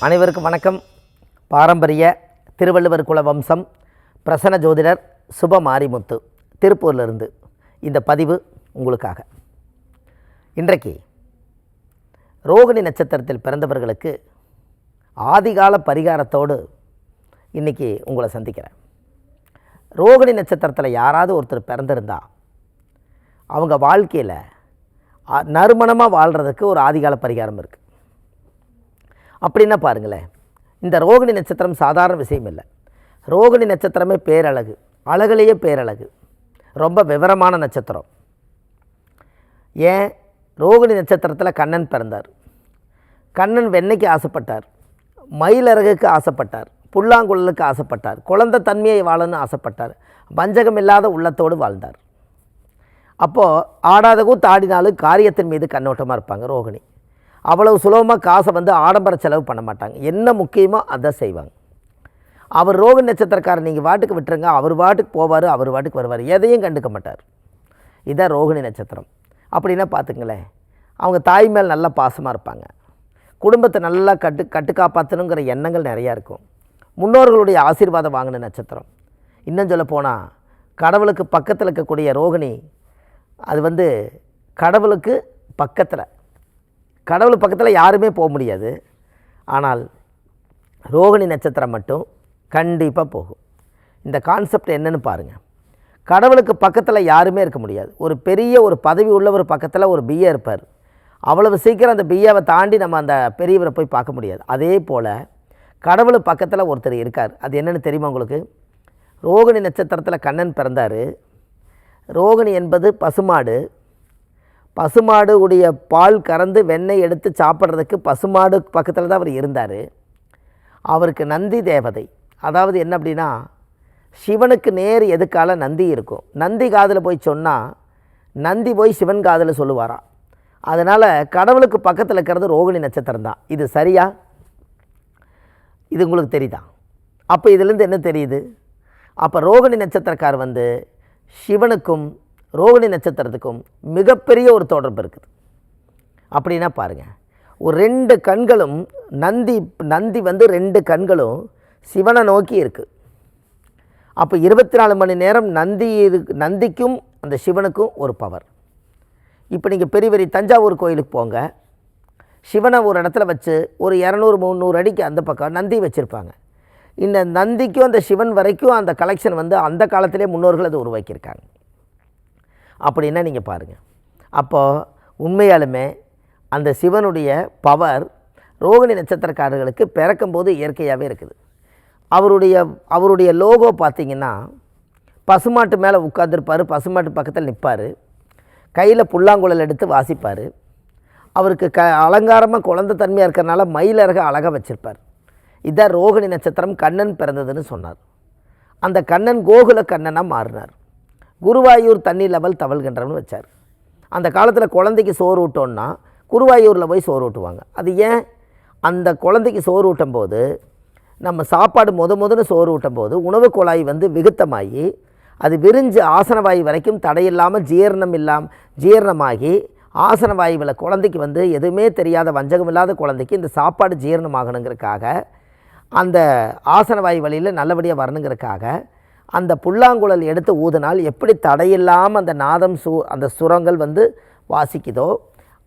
அனைவருக்கும் வணக்கம். பாரம்பரிய திருவள்ளுவர் குல வம்சம் பிரசன்ன ஜோதிடர் சுப மாரிமுத்து திருப்பூரிலிருந்து இந்த பதிவு உங்களுக்காக. இன்றைக்கு ரோகிணி நட்சத்திரத்தில் பிறந்தவர்களுக்கு ஆதிகால பரிகாரத்தோடு இன்றைக்கி உங்களை சந்திக்கிறேன். ரோகிணி நட்சத்திரத்தில் யாராவது ஒருத்தர் பிறந்திருந்தால் அவங்க வாழ்க்கையில் நறுமணமாக வாழ்கிறதுக்கு ஒரு ஆதிகால பரிகாரம் இருக்குது. அப்படின்னா பாருங்களேன், இந்த ரோகிணி நட்சத்திரம் சாதாரண விஷயம் இல்லை. ரோகிணி நட்சத்திரமே பேரழகு, அழகுலேயே பேரழகு, ரொம்ப விவரமான நட்சத்திரம். ஏன் ரோகிணி நட்சத்திரத்தில் கண்ணன் பிறந்தார். கண்ணன் வெண்ணெய்க்கு ஆசைப்பட்டார், மயிலழகுக்கு ஆசைப்பட்டார், புல்லாங்குழலுக்கு ஆசைப்பட்டார், குழந்தை தன்மையை வாழணும்னு ஆசைப்பட்டார், வஞ்சகம் இல்லாத உள்ளத்தோடு வாழ்ந்தார். அப்போது ஆடாத கூத்து ஆடினாலும் காரியத்தின் மீது கண்ணோட்டமாக இருப்பாங்க ரோகிணி. அவ்வளவு சுலபமாக காசை ஆடம்பர செலவு பண்ண மாட்டாங்க. என்ன முக்கியமோ அதை செய்வாங்க. அவர் ரோகிணி நட்சத்திரக்காரர் நீங்கள் வாட்டுக்கு விட்டுருங்க, அவர் வாட்டுக்கு போவார், அவர் வாட்டுக்கு வருவார், எதையும் கண்டுக்க மாட்டார். இதான் ரோகிணி நட்சத்திரம். அப்படின்னா பார்த்துங்களேன், அவங்க தாய் மேல் நல்லா பாசமாக இருப்பாங்க. குடும்பத்தை நல்லா கட்டு காப்பாற்றணுங்கிற எண்ணங்கள் நிறையா இருக்கும். முன்னோர்களுடைய ஆசீர்வாதம் வாங்கின நட்சத்திரம். இன்னும் சொல்ல போனால் கடவுளுக்கு பக்கத்தில் இருக்கக்கூடிய ரோகிணி, அது கடவுளுக்கு பக்கத்தில், கடவுள் பக்கத்தில் யாருமே போக முடியாது. ஆனால் ரோகிணி நட்சத்திரம் மட்டும் கண்டிப்பாக போகும். இந்த கான்செப்ட் என்னென்னு பாருங்கள். கடவுளுக்கு பக்கத்தில் யாருமே இருக்க முடியாது. ஒரு பெரிய ஒரு பதவி உள்ளவர் பக்கத்தில் ஒரு பிஏ இருப்பார். அவ்வளவு சீக்கிரம் அந்த பிஏவை தாண்டி நம்ம அந்த பெரியவரை போய் பார்க்க முடியாது. அதே போல் கடவுள் பக்கத்தில் ஒருத்தர் இருக்கார். அது என்னென்னு தெரியுமா உங்களுக்கு? ரோகிணி நட்சத்திரத்தில் கண்ணன் பிறந்தார். ரோகிணி என்பது பசுமாடு. பசுமாடு உடைய பால் கறந்து வெண்ணெய் எடுத்து சாப்பிட்றதுக்கு பசுமாடு பக்கத்தில் தான் அவர் இருந்தார். அவருக்கு நந்தி தேவதை. அதாவது என்ன அப்படின்னா, சிவனுக்கு நேர் எதுக்கால நந்தி இருக்கும். நந்தி காதில் போய் சொன்னால் நந்தி போய் சிவன் காதில் சொல்லுவாராம். அதனால் கடவுளுக்கு பக்கத்தில் இருக்கிறது ரோகிணி நட்சத்திரம் தான். இது சரியா? இது உங்களுக்கு தெரியுதா? அப்போ இதிலேருந்து என்ன தெரியுது? அப்போ ரோகிணி நட்சத்திரக்கார் சிவனுக்கும் ரோகிணி நட்சத்திரத்துக்கும் மிகப்பெரிய ஒரு தொடர்பு இருக்குது. அப்படின்னா பாருங்கள், ஒரு 2 கண்களும் நந்தி 2 கண்களும் சிவனை நோக்கி இருக்குது. அப்போ 24 மணி நேரம் நந்திக்கும் அந்த சிவனுக்கும் ஒரு பவர். இப்போ நீங்கள் பெரிய பெரிய தஞ்சாவூர் கோயிலுக்கு போங்க, சிவனை ஒரு இடத்துல வச்சு ஒரு 200-300 அடிக்கு அந்த பக்கம் நந்தி வச்சுருப்பாங்க. இந்த நந்திக்கும் அந்த சிவன் வரைக்கும் அந்த கலெக்ஷன் அந்த காலத்திலே முன்னோர்கள் அதை உருவாக்கியிருக்காங்க. அப்படின்னா நீங்கள் பாருங்கள், அப்போது உண்மையாலுமே அந்த சிவனுடைய பவர் ரோகிணி நட்சத்திரக்காரர்களுக்கு பிறக்கும்போது இயற்கையாகவே இருக்குது. அவருடைய லோகோ பார்த்திங்கன்னா பசுமாட்டு மேலே உட்காந்துருப்பார், பசுமாட்டு பக்கத்தில் நிற்பார், கையில் புல்லாங்குழல் எடுத்து வாசிப்பார். அவருக்கு அலங்காரமாக குழந்தை தன்மையாக இருக்கிறனால மயிலழக அழகாக வச்சுருப்பார். இதான் ரோகிணி நட்சத்திரம் கண்ணன் பிறந்ததுன்னு சொன்னார். அந்த கண்ணன் கோகுல கண்ணனாக மாறினார். குருவாயூர் தண்ணி லெவல் தவழ்கின்றவன்னு வச்சார். அந்த காலத்தில் குழந்தைக்கு சோறு ஊட்டோன்னா குருவாயூரில் போய் சோறு ஊட்டுவாங்க. அது ஏன்? அந்த குழந்தைக்கு சோறு ஊட்டும் போது, நம்ம சாப்பாடு முதன்னு சோறு ஊட்டும் போது உணவு குழாய் விகுத்தமாகி அது விரிஞ்சு ஆசனவாயு வரைக்கும் தடையில்லாமல் ஜீரணமாகி ஆசனவாயுவில் குழந்தைக்கு எதுவுமே தெரியாத வஞ்சகம் இல்லாத குழந்தைக்கு இந்த சாப்பாடு ஜீரணமாகணுங்கிறதுக்காக, அந்த ஆசனவாயு வழியில் நல்லபடியாக வரணுங்கிறதுக்காக அந்த புல்லாங்குழல் எடுத்து ஊதினால் எப்படி தடையில்லாமல் அந்த நாதம் அந்த சுரங்கள் வாசிக்குதோ,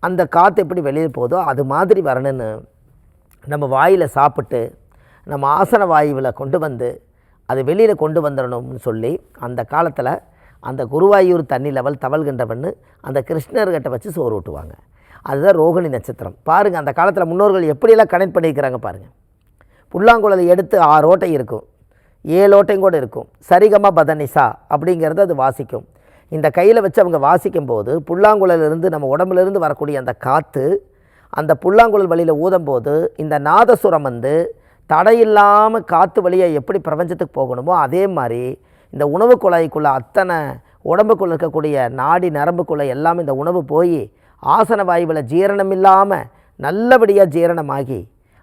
அந்த காற்று எப்படி வெளியில் போதோ அது மாதிரி வரணுன்னு நம்ம வாயில் சாப்பிட்டு நம்ம ஆசன வாயுவில் கொண்டு அது வெளியில் கொண்டு வந்துடணும்னு சொல்லி அந்த காலத்தில் அந்த குருவாயூர் தண்ணி லெவல் தவழ்கின்றவன்னு அந்த கிருஷ்ணர்கிட்ட வச்சு சோறு ஊட்டுவாங்க. அதுதான் ரோகிணி நட்சத்திரம். பாருங்கள், அந்த காலத்தில் முன்னோர்கள் எப்படியெல்லாம் கனெக்ட் பண்ணியிருக்கிறாங்க பாருங்கள். புல்லாங்குழலை எடுத்து 6 ஓட்டை இருக்கும், 7 ஓட்டையும் கூட இருக்கும். சரிகமா பதனிசா அப்படிங்கிறது அது வாசிக்கும். இந்த கையில் வச்சு அவங்க வாசிக்கும்போது புல்லாங்குழலிருந்து நம்ம உடம்புலேருந்து வரக்கூடிய அந்த காற்று அந்த புல்லாங்குழல் வழியில் ஊதும்போது இந்த நாதசுரம் தடையில்லாமல் காற்று வழியாக எப்படி பிரபஞ்சத்துக்கு போகணுமோ அதே மாதிரி இந்த உணவு குழாய்க்குள்ளே அத்தனை உடம்புக்குள்ளே இருக்கக்கூடிய நாடி நரம்புக்குள்ளே எல்லாமே இந்த உணவு போய் ஆசன வாயுவில் ஜீரணம் இல்லாமல் நல்லபடியாக ஜீரணமாகி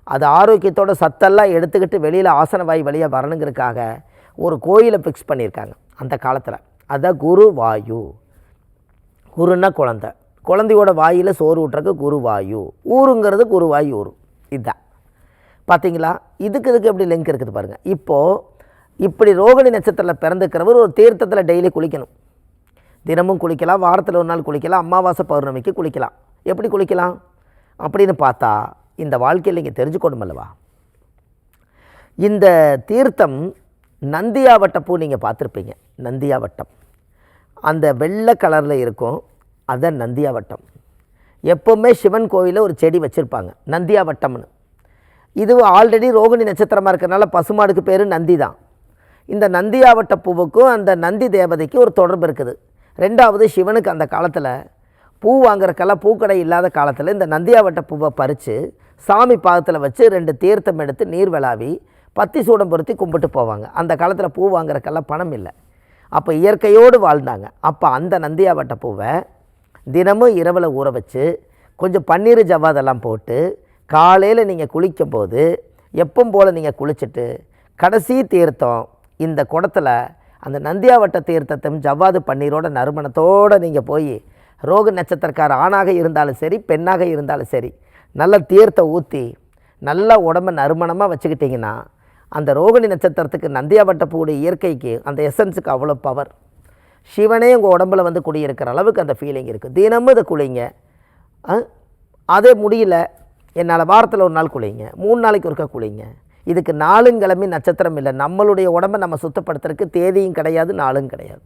அது ஆரோக்கியத்தோட சத்தெல்லாம் எடுத்துக்கிட்டு வெளியில் ஆசன வாயு வழியாக வரணுங்கிறதுக்காக ஒரு கோயிலை ஃபிக்ஸ் பண்ணியிருக்காங்க அந்த காலத்தில். அதுதான் குருவாயு. குருன்னா குழந்தை, குழந்தையோட வாயில் சோறு ஊட்டுறதுக்கு குருவாயு. ஊருங்கிறது குருவாயூர். இதுதான். பார்த்தீங்களா? இதுக்கு எப்படி லிங்க் இருக்குது பாருங்கள். இப்போது இப்படி ரோகிணி நட்சத்திரத்தில் பிறந்துக்கிறவர் ஒரு தீர்த்தத்தில் டெய்லி குளிக்கணும். தினமும் குளிக்கலாம், வாரத்தில் ஒரு நாள் குளிக்கலாம், அமாவாசை பௌர்ணமிக்கு குளிக்கலாம். எப்படி குளிக்கலாம் அப்படின்னு பார்த்தா இந்த வாழ்க்கையில் நீங்கள் தெரிஞ்சுக்கணும் அல்லவா? இந்த தீர்த்தம் நந்தியாவட்ட பூ நீங்கள் பார்த்துருப்பீங்க. நந்தியாவட்டம் அந்த வெள்ளை கலரில் இருக்கும், அதுதான் நந்தியாவட்டம். எப்போவுமே சிவன் கோயிலில் ஒரு செடி வச்சுருப்பாங்க நந்தியாவட்டம்னு. இது ஆல்ரெடி ரோகிணி நட்சத்திரமாக இருக்கிறனால பசுமாடுக்கு பேர் நந்தி தான். இந்த நந்தியாவட்ட பூவுக்கும் அந்த நந்தி தேவதைக்கும் ஒரு தொடர்பு இருக்குது. ரெண்டாவது, சிவனுக்கு அந்த காலத்தில் பூ வாங்குறக்கெல்லாம் பூக்கடை இல்லாத காலத்தில் இந்த நந்தியாவட்ட பூவை பறித்து சாமி பாதத்தில் வச்சு 2 தீர்த்தம் எடுத்து நீர் விளாவி பத்தி சூடம் பொருத்தி கும்பிட்டு போவாங்க. அந்த காலத்தில் பூ வாங்குறக்கெல்லாம் பணம் இல்லை, அப்போ இயற்கையோடு வாழ்ந்தாங்க. அப்போ அந்த நந்தியாவட்ட பூவை தினமும் இரவில் ஊற வச்சு கொஞ்சம் பன்னீர் ஜவ்வாதெல்லாம் போட்டு காலையில் நீங்கள் குளிக்கும்போது எப்பவும் போல் நீங்கள் குளிச்சுட்டு கடைசி தீர்த்தம் இந்த குடத்தில் அந்த நந்தியாவட்ட தீர்த்தத்தையும் ஜவ்வாது பன்னீரோட நறுமணத்தோடு நீங்கள் போய் ரோக நட்சத்திரக்கார ஆணாக இருந்தாலும் சரி பெண்ணாக இருந்தாலும் சரி நல்ல தீர்த்தம் ஊற்றி நல்லா உடம்பை நறுமணமாக வச்சுக்கிட்டிங்கன்னா அந்த ரோகிணி நட்சத்திரத்துக்கு நந்தியாவட்ட பூவுடைய இயற்கைக்கு அந்த எசன்ஸுக்கு அவ்வளோ பவர். சிவனே உங்கள் உடம்பில் வந்து குடியிருக்கிற அளவுக்கு அந்த ஃபீலிங் இருக்குது. தினமும் இதை குளிங்க. அதே முடியல என்னால் வாரத்தில் ஒரு நாள் குளிங்க, 3 நாளைக்கு ஒருக்கா குளிங்க. இதுக்கு நாளும் கிழமை நட்சத்திரம் இல்லை. நம்மளுடைய உடம்பை நம்ம சுத்தப்படுத்துறதுக்கு தேதியும் கிடையாது, நாளும் கிடையாது.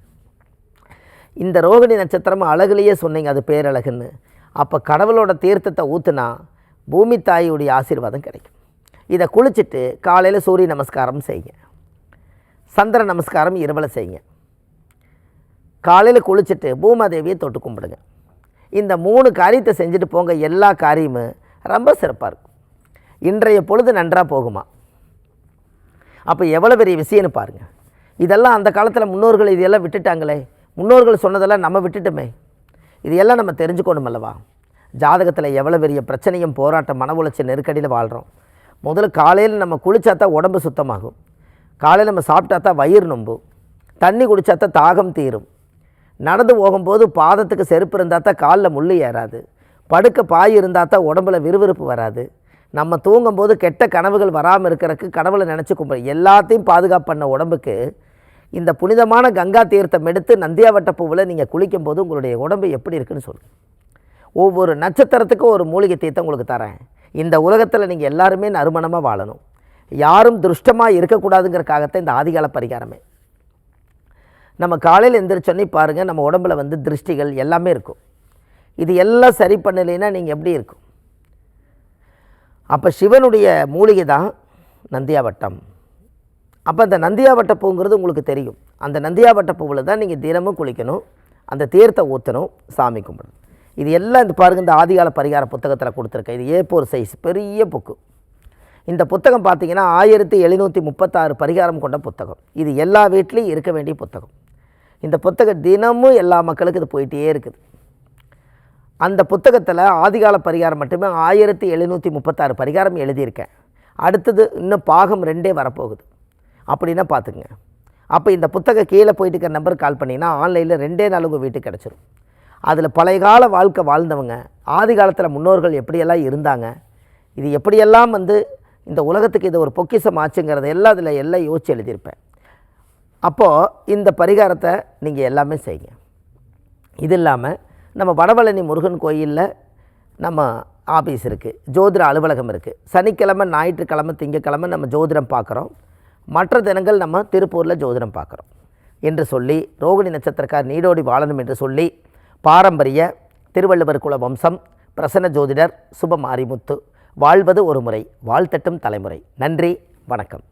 இந்த ரோகிணி நட்சத்திரம் அழகுலேயே சொன்னீங்க அது பேரழகுன்னு. அப்போ கடவுளோட தீர்த்தத்தை ஊற்றுனா பூமி தாயுடைய ஆசீர்வாதம் கிடைக்கும். இதை குளிச்சுட்டு காலையில் சூரிய நமஸ்காரம் செய்யுங்க, சந்திர நமஸ்காரம் இரவில் செய்யுங்க. காலையில் குளிச்சுட்டு பூமாதேவியை தொட்டு கும்பிடுங்க. இந்த 3 காரியத்தை செஞ்சுட்டு போங்க. எல்லா காரியமும் ரொம்ப சிறப்பாக இருக்கும். இன்றைய பொழுது நன்றாக போகுமா? அப்போ எவ்வளோ பெரிய விஷயம்னு பாருங்கள். இதெல்லாம் அந்த காலத்தில் முன்னோர்கள் இதெல்லாம் விட்டுட்டாங்களே, முன்னோர்கள் சொன்னதெல்லாம் நம்ம விட்டுட்டோமே. இது எல்லாம் நம்ம தெரிஞ்சுக்கணும் அல்லவா? ஜாதகத்தில் எவ்வளோ பெரிய பிரச்சனையும் போராட்டம் மன உளைச்சல் நெருக்கடியில் வாழ்கிறோம். முதல்ல காலையில் நம்ம குளித்தா தான் உடம்பு சுத்தமாகும், காலையில் நம்ம சாப்பிட்டா தான் வயிறு நொம்பும், தண்ணி குடித்தா தான் தாகம் தீரும், நடந்து போகும்போது பாதத்துக்கு செருப்பு இருந்தால் தான் காலில் முள் ஏறாது, படுக்க பாய் இருந்தால் தான் உடம்புல விறுவிறுப்பு வராது, நம்ம தூங்கும்போது கெட்ட கனவுகள் வராமல் இருக்கிறதுக்கு கடவுளை நினச்சி கும்பிடு. எல்லாத்தையும் பாதுகாப்பு பண்ண உடம்புக்கு இந்த புனிதமான கங்கா தீர்த்தம் எடுத்து நந்தியாவட்ட பூவில் நீங்கள் குளிக்கும்போது உங்களுடைய உடம்பு எப்படி இருக்குன்னு சொல்லு. ஒவ்வொரு நட்சத்திரத்துக்கும் ஒரு மூலிகை தீர்த்தம் உங்களுக்கு தரேன். இந்த உலகத்தில் நீங்கள் எல்லாருமே நறுமணமாக வாழணும், யாரும் துஷ்டமாக இருக்கக்கூடாதுங்கிறக்காகத்தான் இந்த ஆதிகால பரிகாரமே. நம்ம காலையில் எந்திரிச்சோன்னே பாருங்கள், நம்ம உடம்புல வந்து திருஷ்டிகள் எல்லாமே இருக்கும். இது எல்லாம் சரி பண்ணலைன்னா நீங்கள் எப்படி இருக்கும்? அப்போ சிவனுடைய மூலிகை தான் நந்தியாவட்டம். அப்போ அந்த நந்தியாவட்ட பூங்கிறது உங்களுக்கு தெரியும். அந்த நந்தியாவட்ட பூவில் தான் நீங்கள் தினமும் குளிக்கணும், அந்த தீர்த்தம் ஊற்றணும், சாமி கும்பிடணும். இது எல்லாம் இந்த பாருங்கள், இந்த ஆதிகால பரிகார புத்தகத்தில் கொடுத்துருக்கேன். இது A4 சைஸ் பெரிய புக்கு. இந்த புத்தகம் பார்த்திங்கன்னா 1736 பரிகாரம் கொண்ட புத்தகம். இது எல்லா வீட்லேயும் இருக்க வேண்டிய புத்தகம். இந்த புத்தகம் தினமும் எல்லா மக்களுக்கும் இது போயிட்டே இருக்குது. அந்த புத்தகத்தில் ஆதிகால பரிகாரம் மட்டுமே 1736 பரிகாரம் எழுதியிருக்கேன். அடுத்தது இன்னும் பாகம் 2 வரப்போகுது. அப்படின்னா பார்த்துக்குங்க. அப்போ இந்த புத்தகம் கீழே போயிட்டு இருக்க நம்பருக்கு கால் பண்ணிங்கன்னா ஆன்லைனில் 2 நாள் உங்கள் வீட்டுக்கு கிடச்சிரும். அதில் பழைய கால வாழ்க்கை வாழ்ந்தவங்க, ஆதி காலத்தில் முன்னோர்கள் எப்படியெல்லாம் இருந்தாங்க, இது எப்படியெல்லாம் வந்து இந்த உலகத்துக்கு இது ஒரு பொக்கிஷம் ஆச்சுங்கிறத எல்லாம் அதில் எல்லாம் யோசித்து எழுதியிருப்பேன். அப்போது இந்த பரிகாரத்தை நீங்கள் எல்லாமே செய்யுங்க. இது இல்லாமல் நம்ம வடபழனி முருகன் கோயிலில் நம்ம ஆஃபீஸ் இருக்குது, ஜோதிட அலுவலகம் இருக்குது. சனிக்கிழமை, ஞாயிற்றுக்கிழமை, திங்கக்கிழமை நம்ம ஜோதிடம் பார்க்குறோம். மற்ற தினங்கள் நம்ம திருப்பூரில் ஜோதிடம் பார்க்குறோம் என்று சொல்லி, ரோகிணி நட்சத்திரக்கார் நீடோடி வாழணும் என்று சொல்லி, பாரம்பரிய திருவள்ளுவர் குல வம்சம் பிரசன்ன ஜோதிடர் சுப மாரிமுத்து வாழ்வது ஒரு முறை, வாழ்த்தட்டும் தலைமுறை. நன்றி, வணக்கம்.